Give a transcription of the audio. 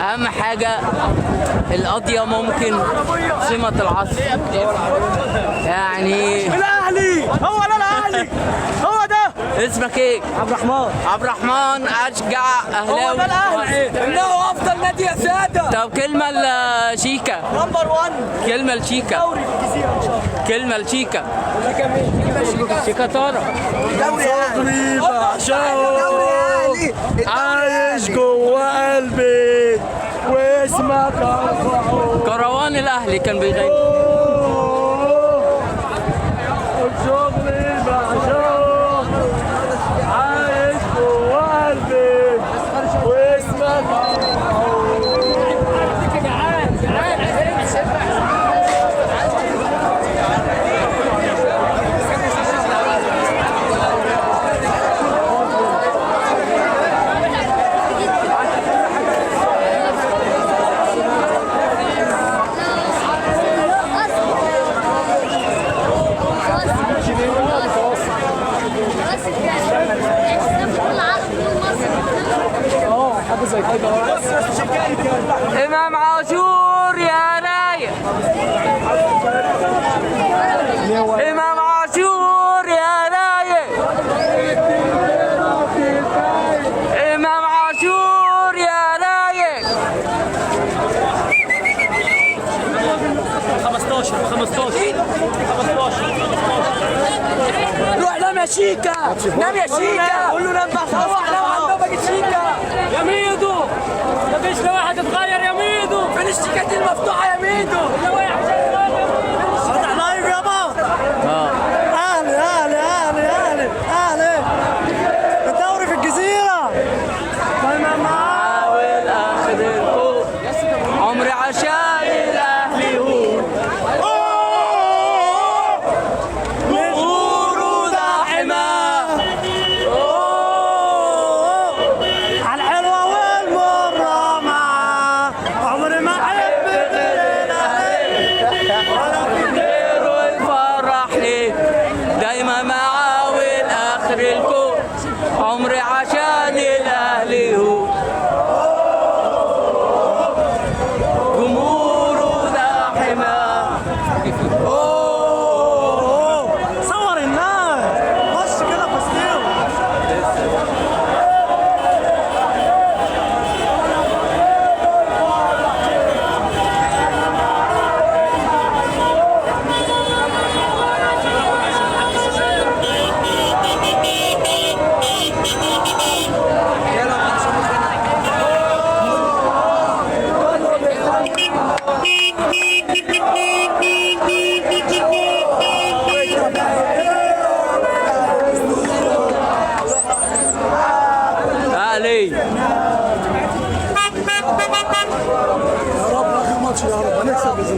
اهم حاجه القضيه ممكن سمه العصر يعني. الاهلي هو ده، الاهلي هو ده. اسمك ايه؟ عبد الرحمن. عبد الرحمن، اشجع اهلاوي. هو ده الاهلي، انه افضل نادي يا ساده. طب كلمه لشيكا. نمبر 1. كلمه لشيكا. دوري الجزيره ان شاء الله. كلمه لشيكا. شيكا مين؟ شيكا طارق. دوري اهلي بعشقه، دوري اهلي عايش جوه قلبي واسمك ارفعه. كروان الاهلي كان بيغني. شغلي بعشقه، عايش جوه قلبي واسمك ارفعه. حاجه زي كده. امام عاشور يا رايق. امام عاشور يا رايق. امام عاشور يا رايق. 15 روح نام يا شيكا، نام يا شيكا، قول له نام بقى خلاص. روح نام على النوبه شيكا يا ميدو. مفيش لواحد اتغير يا ميدو. فين الشيكات المفتوحه يا ميدو؟ فتح لايف يابا. اهلي اهلي اهلي اهلي اهلي الدوري في الجزيره. دايما حاول اخد الكوب عمري عشان الاهلي هون. غروره ده حماه. على الحلوه والمره معاه، عمري ما احب غير الاهلي ولا غيره يفرح لي دايما معاه والاخر الكون. عمري عشان الاهلي هو. جمهوره ده حماه. صور النار. خش كده فاستيو. اهلي. يا رب اخر ماتش، يا رب هنكسب باذن الله.